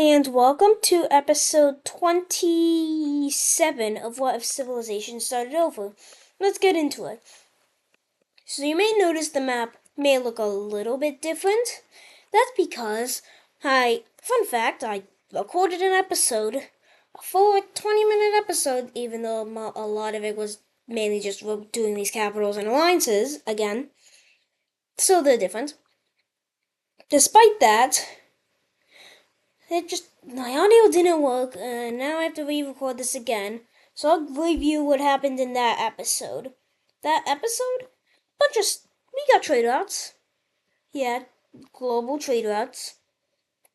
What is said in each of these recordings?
and welcome to episode 27 of What If Civilization Started Over. Let's get into it. So you may notice the map may look a little bit different. That's because fun fact, I recorded an episode, a full 20-minute episode, even though a lot of it was mainly just doing these capitals and alliances again. So they're different. Despite that, my audio didn't work, and now I have to re-record this again. So I'll review what happened in that episode. We got trade routes. Yeah, global trade routes.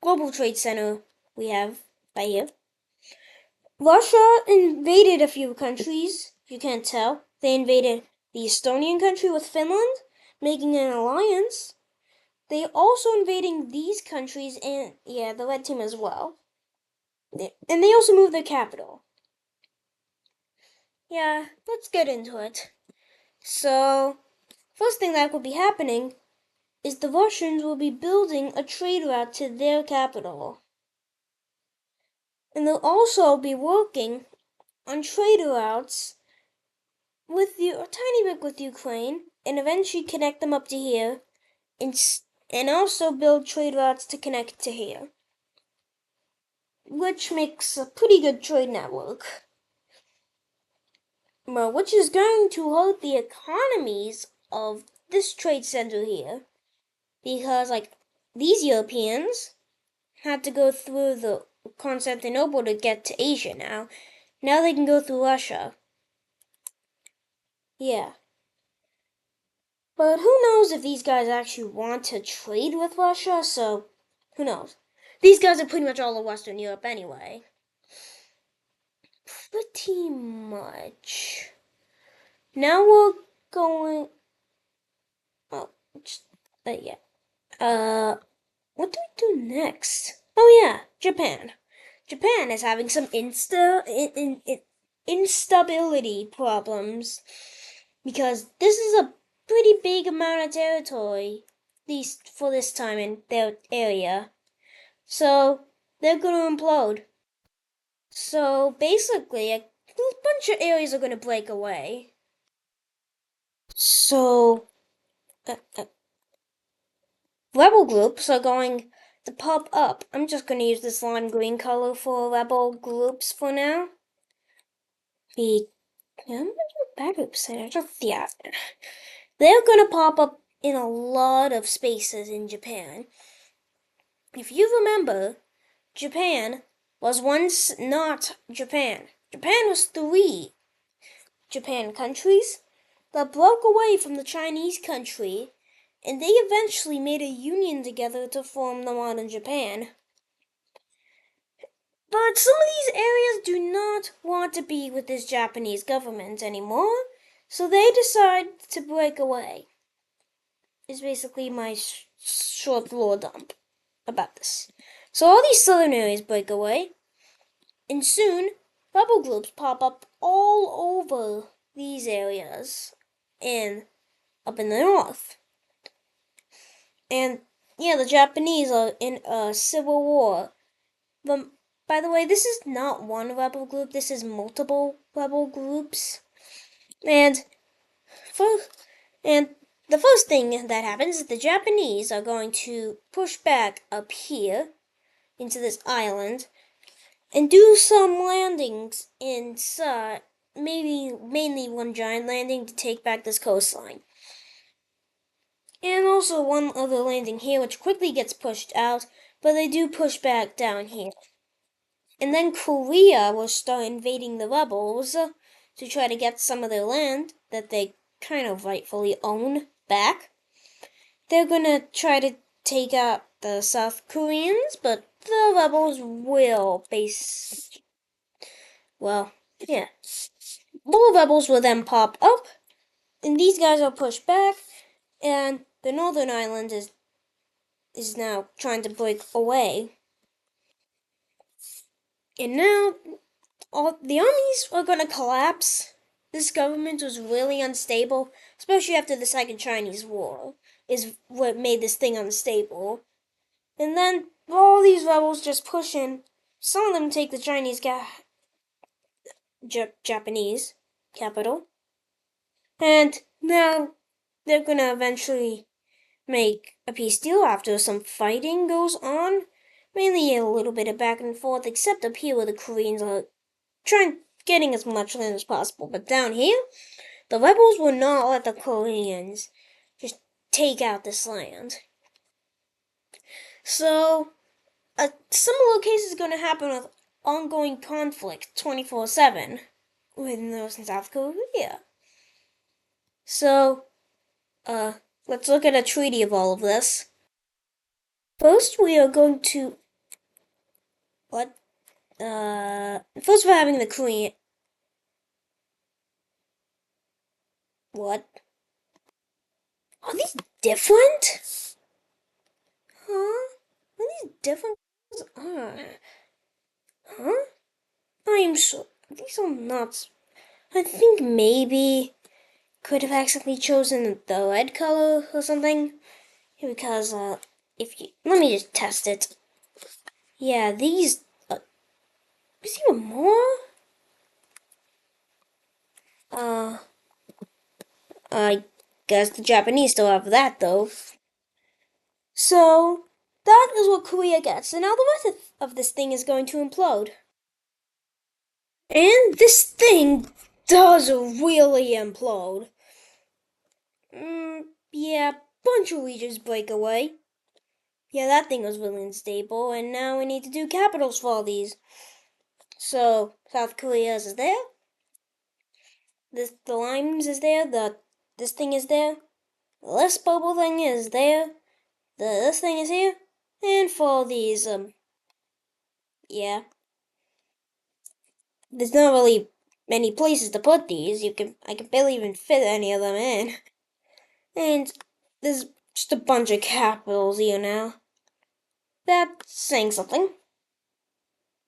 Global Trade Center we have right here. Russia invaded a few countries, you can't tell. They invaded the Estonian country with Finland, making an alliance. They also invading these countries and, the red team as well. And they also moved their capital. Yeah, let's get into it. So, first thing that will be happening is the Russians will be building a trade route to their capital. And they'll also be working on trade routes with a tiny bit with Ukraine, and eventually connect them up to here, and also build trade routes to connect to here, which makes a pretty good trade network. Well, which is going to hurt the economies of this trade center here, because these Europeans had to go through the Constantinople to get to Asia now. Now they can go through Russia. Yeah. But who knows if these guys actually want to trade with Russia, so who knows? These guys are pretty much all of Western Europe anyway. Pretty much. Now we're going... Oh, yeah. What do we do next? Oh yeah, Japan. Japan is having some instability problems because this is a pretty big amount of territory, at least for this time in their area. So they're gonna implode. So basically, a bunch of areas are gonna break away. So rebel groups are going to pop up. I'm just going to use this lime green color for rebel groups for now. Bad groups. Yeah. They're going to pop up in a lot of spaces in Japan. If you remember, Japan was once not Japan. Japan was 3 Japan countries that broke away from the Chinese country, and they eventually made a union together to form the modern Japan. But some of these areas do not want to be with this Japanese government anymore, so they decide to break away. Is basically my short lore dump about this. So all these southern areas break away, and soon rebel groups pop up all over these areas and up in the north. And the Japanese are in a civil war. But by the way, this is not one rebel group, this is multiple rebel groups. And the first thing that happens is the Japanese are going to push back up here into this island and do some landings inside, mainly one giant landing to take back this coastline. And also one other landing here, which quickly gets pushed out, but they do push back down here. And then Korea will start invading the rebels to try to get some of their land that they kind of rightfully own back. They're gonna try to take out the South Koreans, but the rebels will more rebels will then pop up, and these guys are pushed back, and the northern island is now trying to break away. And now all the armies are gonna collapse. This government was really unstable, especially after the Second Chinese War, is what made this thing unstable. And then all these rebels just push in. Some of them take the Japanese capital, and now they're gonna eventually make a peace deal after some fighting goes on. Mainly a little bit of back and forth, except up here where the Koreans are trying getting as much land as possible. But down here, the rebels will not let the Koreans just take out this land. So, a similar case is going to happen with ongoing conflict 24/7 with North and South Korea. So, let's look at a treaty of all of this. First, we are going to first we're having the Korean. What? Are these different? Huh? Are these different? Huh? I am sure these are not. I think maybe could have accidentally chosen the red color or something. Because if you let me just test it. Yeah, these. Is even more? Uh, I guess the Japanese still have that though. So that is what Korea gets, and now the rest of this thing is going to implode. And this thing does really implode. Yeah, bunch of regions break away. Yeah, that thing was really unstable, and now we need to do capitals for all these. So South Korea's is there. The limes is there. This thing is there. This bubble thing is there. This thing is here. And for these, yeah, there's not really many places to put these. I can barely even fit any of them in. And there's just a bunch of capitals here now. That's saying something.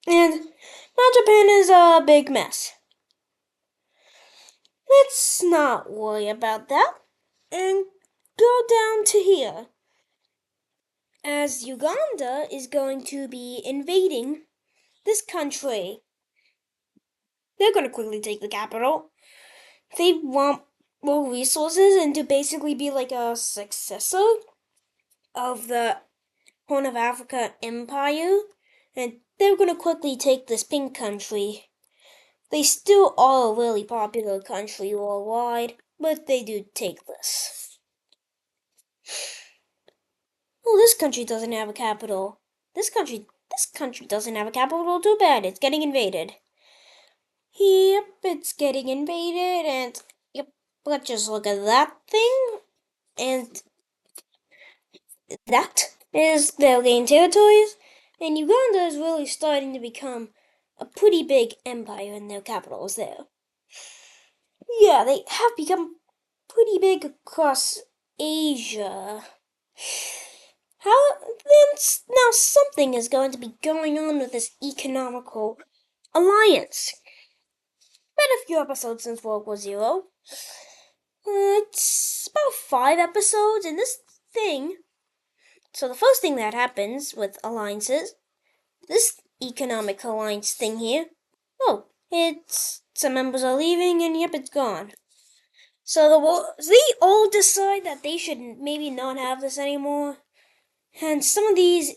And now Japan is a big mess. Let's not worry about that and go down to here. As Uganda is going to be invading this country. They're going to quickly take the capital. They want more resources and to basically be like a successor of the Horn of Africa Empire. And they're going to quickly take this pink country. They still are a really popular country worldwide, but they do take this. Oh, this country doesn't have a capital. This country doesn't have a capital. Too bad. It's getting invaded. Yep, it's getting invaded, and yep, let's just look at that thing, and that is their gained territories, and Uganda is really starting to become a pretty big empire, and their capital is there. Yeah, they have become pretty big across Asia. How then now something is going to be going on with this economical alliance. Been a few episodes since World War Zero. It's about 5 episodes, and this thing. So the first thing that happens with alliances, this economic alliance thing here. Oh, it's some members are leaving, and yep, it's gone. So they all decide that they should maybe not have this anymore, and some of these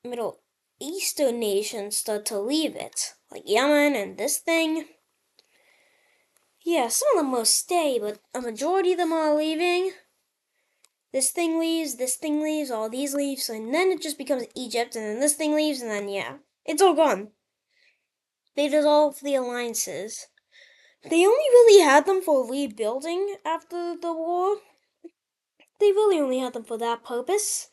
Middle Eastern nations start to leave it, like Yemen and this thing. Yeah, some of them will stay, but a majority of them are leaving. This thing leaves, all these leave, and then it just becomes Egypt, and then this thing leaves, and then yeah, it's all gone. They dissolve the alliances. They only really had them for rebuilding after the war. They really only had them for that purpose.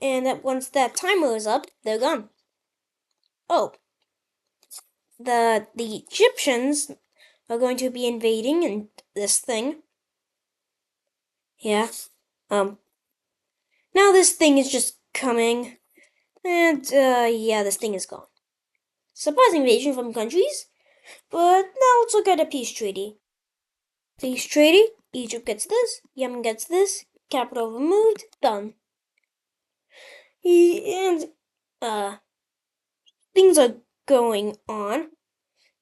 And that once that timer is up, they're gone. Oh, the Egyptians are going to be invading in this thing. Yeah. Now this thing is just coming. And, yeah, this thing is gone. Surprise invasion from countries. But now let's look at a peace treaty. Peace treaty. Egypt gets this. Yemen gets this. Capital removed. Done. And things are going on.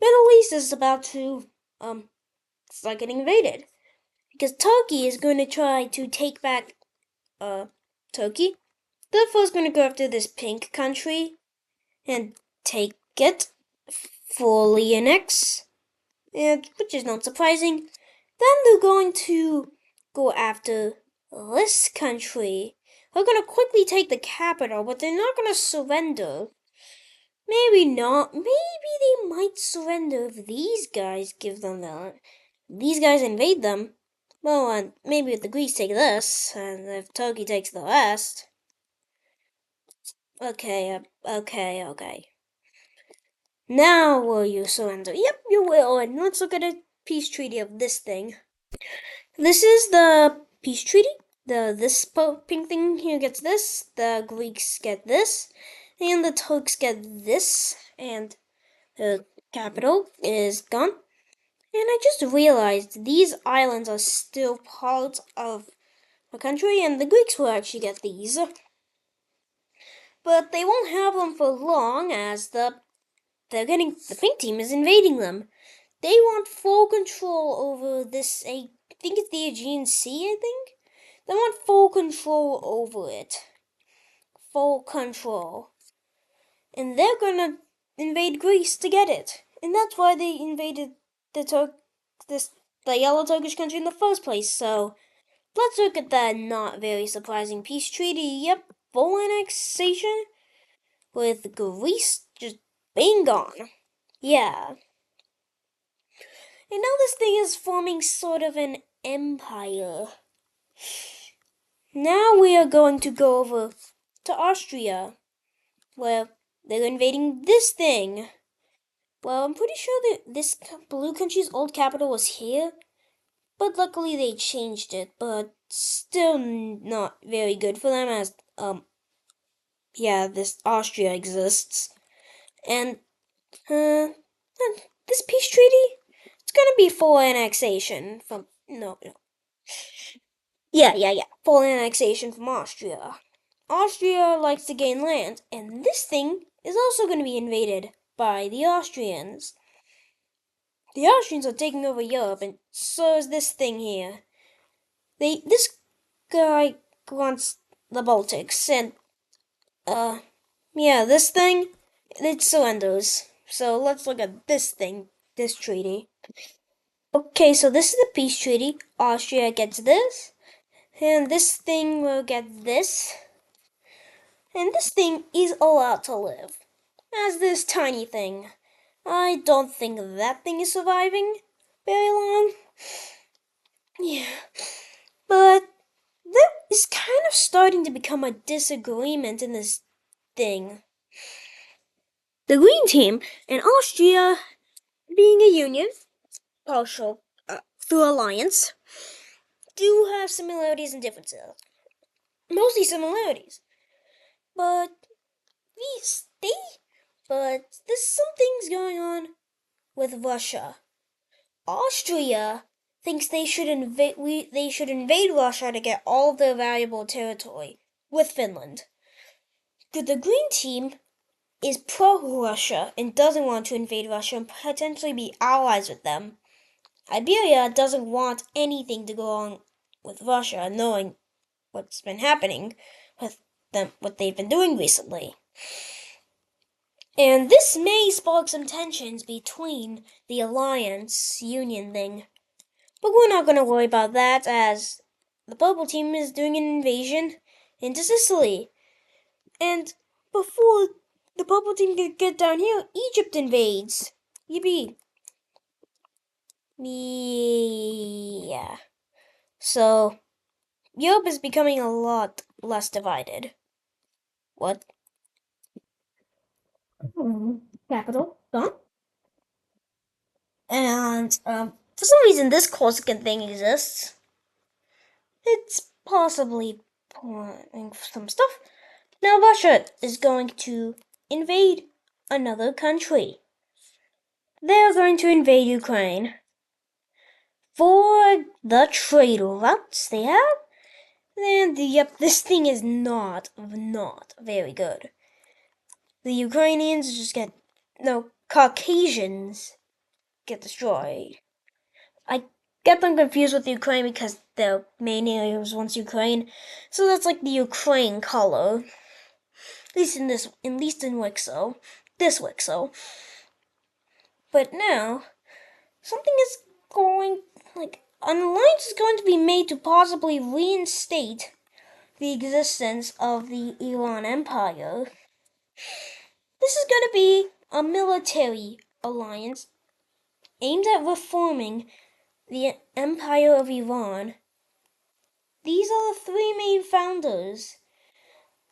Middle East is about to start getting invaded because Turkey is going to try to take back Turkey. Therefore, is going to go after this pink country and take it, fully annex, and which is not surprising. Then they're going to go after this country. They're going to quickly take the capital, but they're not going to surrender. Maybe not. Maybe they might surrender if these guys give them that. These guys invade them. Well, and maybe if the Greeks take this, and if Turkey takes the rest. Okay. Now will you surrender? Yep, you will. And let's look at a peace treaty of this thing. This is the peace treaty. This pink thing here gets this. The Greeks get this, and the Turks get this, and the capital is gone. And I just realized these islands are still part of the country, and the Greeks will actually get these. But they won't have them for long, as the pink team is invading them. They want full control over this. I think it's the Aegean Sea. I think they want full control over it. Full control, and they're gonna invade Greece to get it. And that's why they invaded the yellow Turkish country in the first place. So let's look at that not very surprising peace treaty. Yep, full annexation with Greece just being gone. Yeah. And now this thing is forming sort of an empire. Now we are going to go over to Austria, where they're invading this thing. Well, I'm pretty sure that this blue country's old capital was here, but luckily they changed it, but still not very good for them as, this Austria exists. And, this peace treaty, it's gonna be full annexation from, no. Yeah, full annexation from Austria. Austria likes to gain land, and this thing is also gonna be invaded by the Austrians. The Austrians are taking over Europe, and so is this thing here. This guy wants the Baltics, and, this thing, it surrenders. So let's look at this thing, this treaty. Okay, so this is the peace treaty. Austria gets this, and this thing will get this. And this thing is allowed to live as this tiny thing. I don't think that thing is surviving very long. Yeah, but there is kind of starting to become a disagreement in this thing. The Green Team and Austria, being a union, partial through alliance, do have similarities and differences. Mostly similarities. But there's some things going on with Russia. Austria thinks they should invade Russia to get all of their valuable territory with Finland. The Green Team is pro-Russia and doesn't want to invade Russia and potentially be allies with them. Iberia doesn't want anything to go on with Russia, knowing what's been happening with them, what they've been doing recently. And this may spark some tensions between the alliance union thing. But we're not going to worry about that, as the Purple Team is doing an invasion into Sicily. And before the Purple Team can get down here, Egypt invades. Yippee. Yeah. So, Europe is becoming a lot less divided. What? Capital, gone. And, for some reason this Corsican thing exists. It's possibly pouring some stuff. Now Russia is going to invade another country. They are going to invade Ukraine. For the trade routes they have, And yep, this thing is not very good. The Ukrainians just get, no, Caucasians get destroyed. I get them confused with Ukraine because their main area was once Ukraine, so that's like the Ukraine color. At least in Wixo, this Wixo. But now, something is going, like, an alliance is going to be made to possibly reinstate the existence of the Iran Empire. This is going to be a military alliance aimed at reforming the Empire of Iran. These are the three main founders,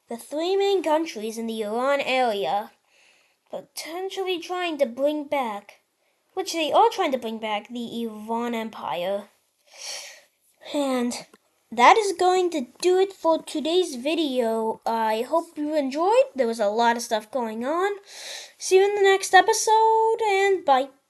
the three main countries in the Iran area, potentially trying to bring back, which they are trying to bring back, the Iran Empire. And that is going to do it for today's video. I hope you enjoyed. There was a lot of stuff going on. See you in the next episode, and bye.